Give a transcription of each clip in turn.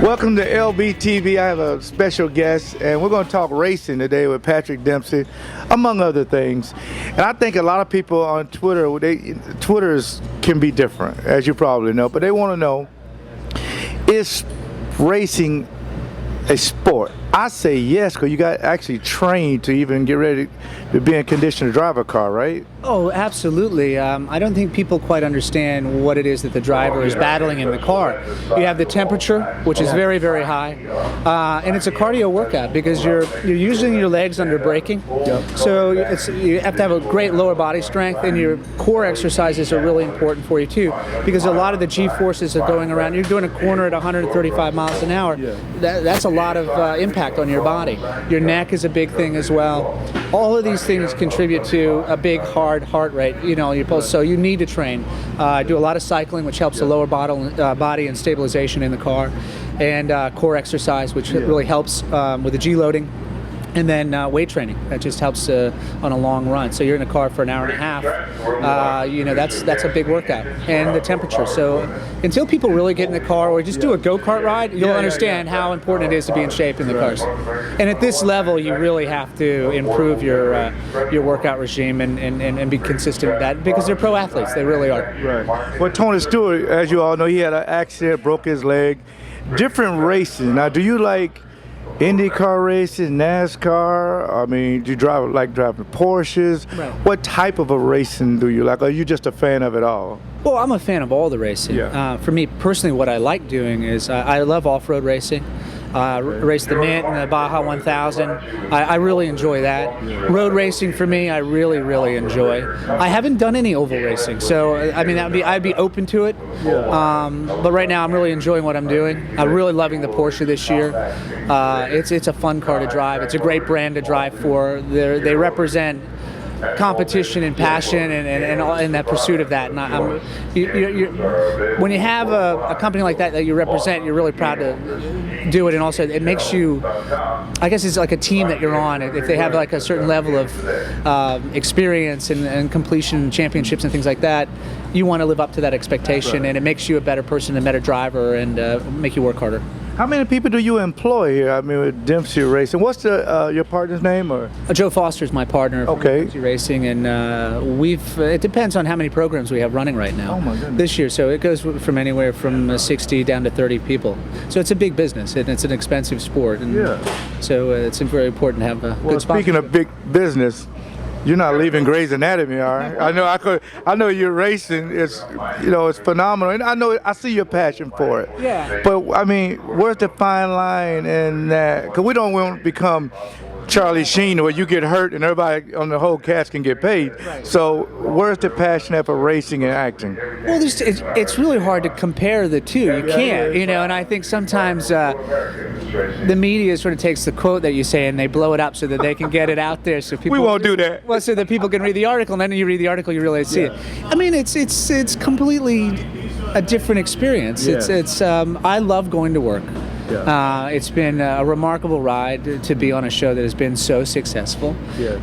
Welcome to LBTV. I have a special guest, and we're going to talk racing today with Patrick Dempsey, among other things. And I think a lot of people on Twitter, Twitters can be different, as you probably know, but they want to know, is racing a sport? I say yes, because you got actually trained to even get ready to be in condition to drive a car, right? Oh, absolutely. I don't think people quite understand what it is that the driver is battling in the car. You have the temperature, which is very, very high, and it's a cardio workout because you're using your legs under braking. So you have to have a great lower body strength, and your core exercises are really important for you too, because a lot of the G-forces are going around. You're doing a corner at 135 miles an hour. That's a lot of impact on your body. Your neck is a big thing as well. All of these things contribute to a big, hard heart rate. So you need to train. Do a lot of cycling, which helps the lower body and stabilization in the car, and core exercise, which really helps with the G loading. And then weight training, that just helps on a long run. So you're in a car for an hour and a half, that's a big workout. And the temperature. So until people really get in the car or just do a go-kart ride, you'll understand how important it is to be in shape in the cars. And at this level, you really have to improve your workout regime and be consistent with that, because they're pro athletes. They really are. Right. Well, Tony Stewart, as you all know, he had an accident, broke his leg. Different races. Now, do you like IndyCar races, NASCAR? I mean, do you like driving Porsches? Right. What type of a racing do you like? Or are you just a fan of it all? Well, I'm a fan of all the racing. For me personally, what I like doing is I love off-road racing. Race the Mint and the Baja 1000. I really enjoy that. Road racing for me, I really, really enjoy. I haven't done any oval racing, so I mean I'd be open to it. But right now I'm really enjoying what I'm doing. I'm really loving the Porsche this year. It's a fun car to drive. It's a great brand to drive for. They represent competition and passion and that pursuit of that. And when you have a company like that you represent, you're really proud to do it, and also it makes you, I guess it's like a team that you're on. If they have like a certain level of experience and completion championships and things like that, you want to live up to that expectation, and it makes you a better person, a better driver, and make you work harder. How many people do you employ here? I mean, with Dempsey Racing. What's your partner's name? Or Joe Foster's my partner. Okay. Dempsey Racing, and it depends on how many programs we have running right now. Oh my goodness. This year, so it goes from anywhere from 60 down to 30 people. So it's a big business, and it's an expensive sport. And so it's very important to have a good sponsor. Speaking of big business, you're not leaving Grey's Anatomy, all right? I know you're racing. It's phenomenal, and I see your passion for it. Yeah. But I mean, where's the fine line in that? Because we don't want to become Charlie Sheen, where you get hurt and everybody on the whole cast can get paid. Right. So where's the passion for racing and acting? Well, it's really hard to compare the two. You can't, and I think sometimes the media sort of takes the quote that you say and they blow it up so that they can get it out there. So people, we won't do that. Well, so that people can read the article, and then you read the article, you really see it. I mean, it's completely a different experience. I love going to work. It's been a remarkable ride to be on a show that has been so successful,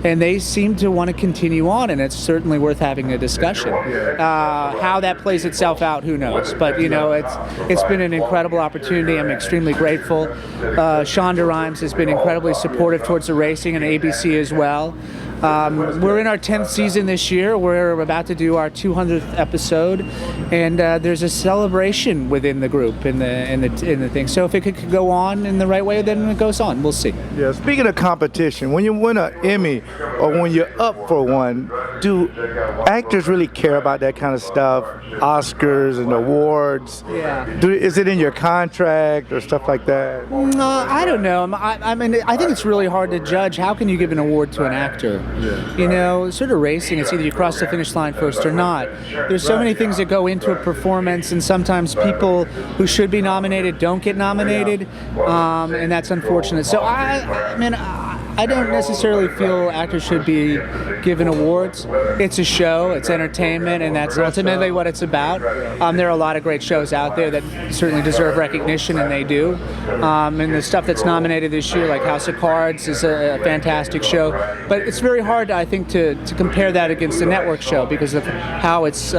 and they seem to want to continue on, and it's certainly worth having a discussion. How that plays itself out, who knows? But it's been an incredible opportunity. I'm extremely grateful. Shonda Rhimes has been incredibly supportive towards the racing, and ABC as well. We're in our 10th season this year. We're about to do our 200th episode, and there's a celebration within the group in the thing. So if it could go on in the right way, then it goes on. We'll see. Yeah. Speaking of competition, when you win an Emmy or when you're up for one, do actors really care about that kind of stuff? Oscars and awards. Yeah. Is it in your contract or stuff like that? I don't know. I mean, I think it's really hard to judge. How can you give an award to an actor? Sort of racing, it's either you cross the finish line first or not. There's so many things that go into a performance, and sometimes people who should be nominated don't get nominated, and that's unfortunate. So I don't necessarily feel actors should be given awards. It's a show, it's entertainment, and that's ultimately what it's about. There are a lot of great shows out there that certainly deserve recognition, and they do. And the stuff that's nominated this year, like House of Cards, is a fantastic show. But it's very hard, I think, to compare that against a network show because of how it's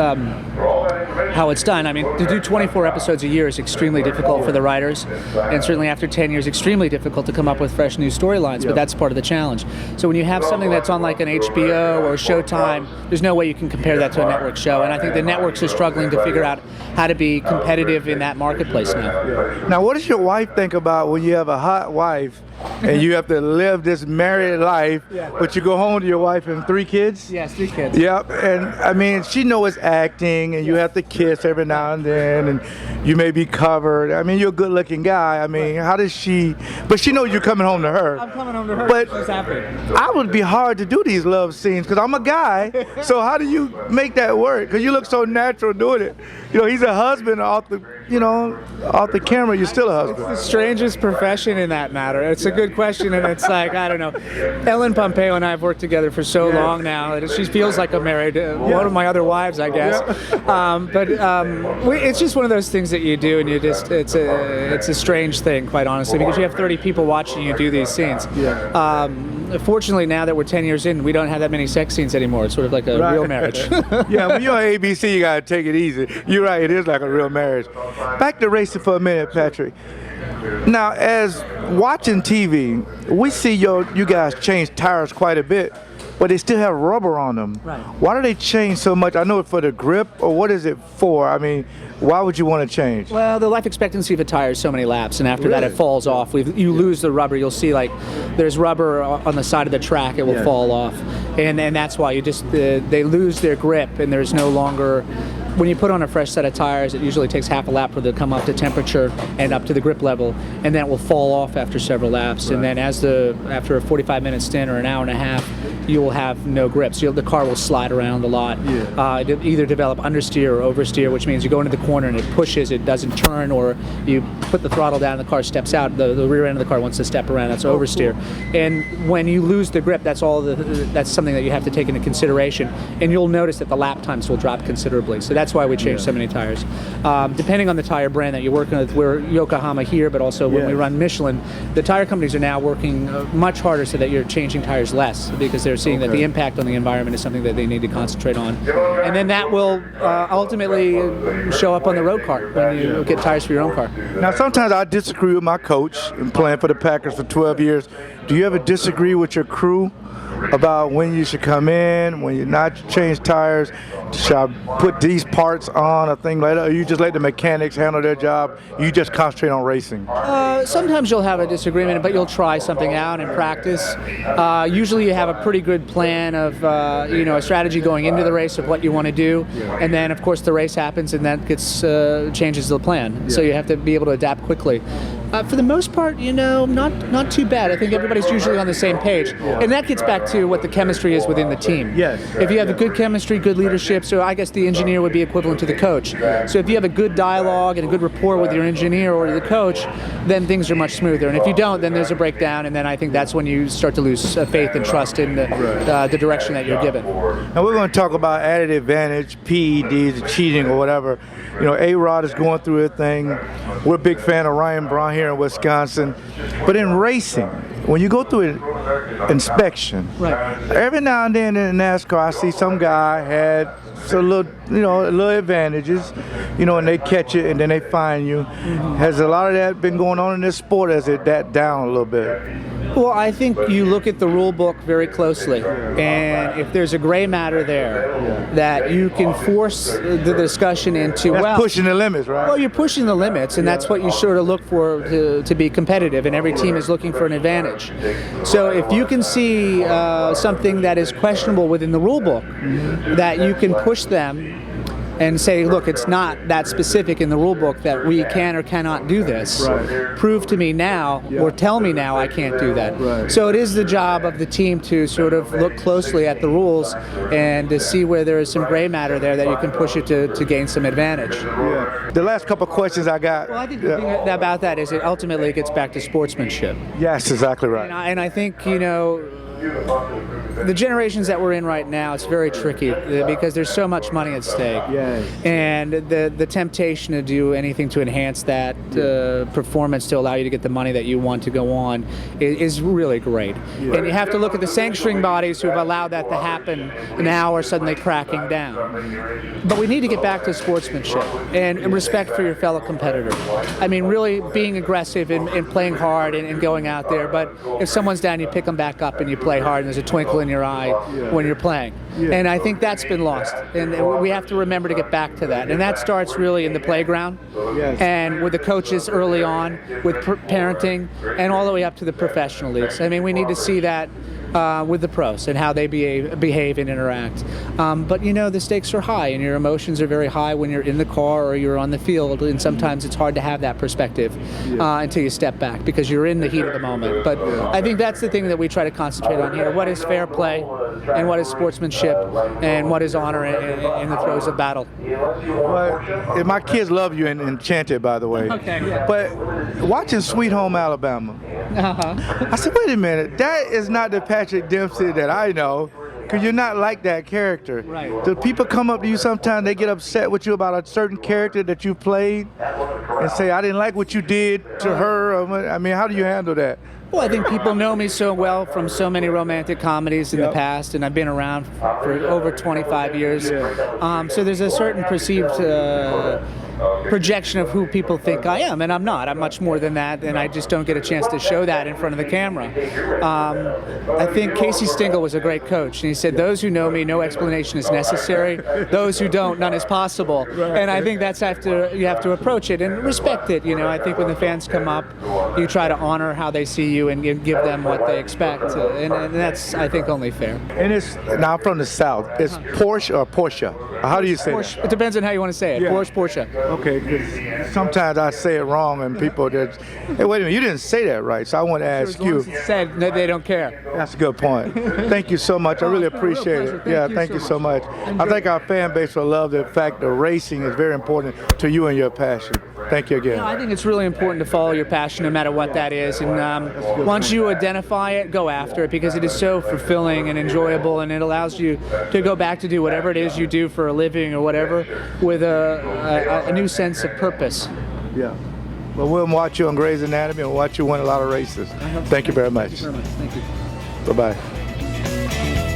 how it's done. I mean, to do 24 episodes a year is extremely difficult for the writers, and certainly after 10 years, extremely difficult to come up with fresh new storylines, but that's part of the challenge. So when you have something that's on like an HBO or Showtime, there's no way you can compare that to a network show, and I think the networks are struggling to figure out how to be competitive in that marketplace now. Now, what does your wife think about when you have a hot wife and you have to live this married life, but you go home to your wife and 3 kids? Yes, 3 kids. Yep, and I mean, she knows acting, and you have to kiss every now and then, and you may be covered. I mean, you're a good-looking guy. I mean, how does she? But she knows you're coming home to her. I'm coming home to her. But she's happy. I would be hard to do these love scenes because I'm a guy. So how do you make that work? Because you look so natural doing it. You know, he's a husband off the, off the camera. You're still a husband. It's the strangest profession in that matter. It's a good question, and it's like, I don't know. Ellen Pompeo and I have worked together for so long now that she feels like I'm married. One of my other wives, I guess. It's just one of those things that you do, and it's a strange thing, quite honestly, because you have 30 people watching you do these scenes. Fortunately, now that we're 10 years in, we don't have that many sex scenes anymore. It's sort of like a real marriage. Yeah, when you're on ABC, you gotta take it easy. You're right, it is like a real marriage. Back to racing for a minute, Patrick. Now, as watching TV, we see you guys change tires quite a bit, but they still have rubber on them. Right. Why do they change so much? I know it's for the grip, or what is it for? I mean, why would you want to change? Well, the life expectancy of a tire is so many laps, and after that it falls off. You lose the rubber. You'll see like there's rubber on the side of the track. It will fall off, and that's why they lose their grip, and there's no longer. When you put on a fresh set of tires, it usually takes half a lap for them to come up to temperature and up to the grip level, and then it will fall off after several laps. And then after a 45-minute stint or an hour and a half, you will have no grip. So the car will slide around a lot. Either develop understeer or oversteer, which means you go into the corner and it pushes, it doesn't turn, or you put the throttle down and the car steps out. The rear end of the car wants to step around. That's oversteer. And when you lose the grip, that's something that you have to take into consideration. And you'll notice that the lap times will drop considerably. So that's why we change so many tires. Depending on the tire brand that you're working with, we're Yokohama here, but also when we run Michelin, the tire companies are now working much harder so that you're changing tires less, because they're seeing that the impact on the environment is something that they need to concentrate on. And then that will ultimately show up on the road car when you get tires for your own car. Now, sometimes I disagree with my coach in playing for the Packers for 12 years. Do you ever disagree with your crew about when you should come in, when you not change tires, should I put these parts on, a thing like that, or you just let the mechanics handle their job, you just concentrate on racing? Sometimes you'll have a disagreement, but you'll try something out in practice. Usually you have a pretty good plan of, a strategy going into the race of what you want to do, and then of course the race happens and that changes the plan. So you have to be able to adapt quickly. For the most part, not too bad. I think everybody's usually on the same page. And that gets back to what the chemistry is within the team. Yes. If you have a good chemistry, good leadership, so I guess the engineer would be equivalent to the coach. So if you have a good dialogue and a good rapport with your engineer or the coach, then things are much smoother. And if you don't, then there's a breakdown, and then I think that's when you start to lose faith and trust in the direction that you're given. Now we're going to talk about added advantage, PEDs, cheating or whatever. A-Rod is going through a thing. We're a big fan of Ryan Braun here in Wisconsin. But in racing, when you go through an inspection, every now and then in NASCAR I see some guy had some little advantages, and they catch it and then they fine you. Has a lot of that been going on in this sport? Has it that down a little bit? Well, I think you look at the rule book very closely, and if there's a gray matter there, that you can force the discussion into, that's pushing the limits, right? Well, you're pushing the limits, and that's what you sort of look for to be competitive, and every team is looking for an advantage. So if you can see something that is questionable within the rule book, that you can push them and say, look, it's not that specific in the rule book that we can or cannot do this. Prove to me now, or tell me now I can't do that. So it is the job of the team to sort of look closely at the rules and to see where there is some gray matter there that you can push it to gain some advantage. The last couple of questions I got. Well, I think the thing about that is it ultimately gets back to sportsmanship. Yes, exactly right. And I think, the generations that we're in right now, it's very tricky because there's so much money at stake. Yes. And the temptation to do anything to enhance that performance to allow you to get the money that you want to go on is really great. Yeah. And you have to look at the sanctioning bodies who have allowed that to happen now are suddenly cracking down. But we need to get back to sportsmanship and respect for your fellow competitor. I mean, really being aggressive and playing hard and going out there. But if someone's down, you pick them back up and you play hard, and there's a twinkle in your eye when you're playing. And I think that's been lost. And we have to remember to get back to that. And that starts really in the playground and with the coaches early on, with parenting, and all the way up to the professional leagues. I mean, we need to see that with the pros and how they behave and interact. But you know, the stakes are high and your emotions are very high when you're in the car or you're on the field, and sometimes it's hard to have that perspective until you step back because you're in the heat of the moment. But I think that's the thing that we try to concentrate on here. What is fair play and what is sportsmanship and what is honor in the throes of battle? Well, my kids love you in Enchanted, by the way. Okay. Yeah. But watching Sweet Home Alabama, I said, wait a minute, that is not the Patrick Dempsey that I know, because you're not like that character. Right. Do people come up to you sometimes, they get upset with you about a certain character that you played and say, I didn't like what you did to her? Or, I mean, how do you handle that? Well, I think people know me so well from so many romantic comedies in the past, and I've been around for over 25 years. So there's a certain perceived projection of who people think I am, and I'm not. I'm much more than that, and I just don't get a chance to show that in front of the camera. I think Casey Stengel was a great coach, and he said, those who know me, no explanation is necessary. Those who don't, none is possible. And I think that's you have to approach it and respect it. You know, I think when the fans come up, you try to honor how they see you and give them what they expect, and that's, I think, only fair. And it's, now I'm from the South, it's Porsche or Porsche? How do you say Porsche. It depends on how you want to say it. Porsche, Porsche. Okay, because sometimes I say it wrong and people just, hey, wait a minute, you didn't say that right, so I want to ask you. As long as it's said, they don't care. That's a good point. Thank you so much. I really appreciate it. Yeah, thank you so much. I think our fan base will love the fact that racing is very important to you and your passion. Thank you again. No, I think it's really important to follow your passion no matter what that is. And once you identify it, go after it, because it is so fulfilling and enjoyable, and it allows you to go back to do whatever it is you do for a living or whatever with a new sense of purpose. Yeah. Well, we'll watch you on Grey's Anatomy and watch you win a lot of races. Thank you very much. Thank you very much. Thank you. Bye-bye.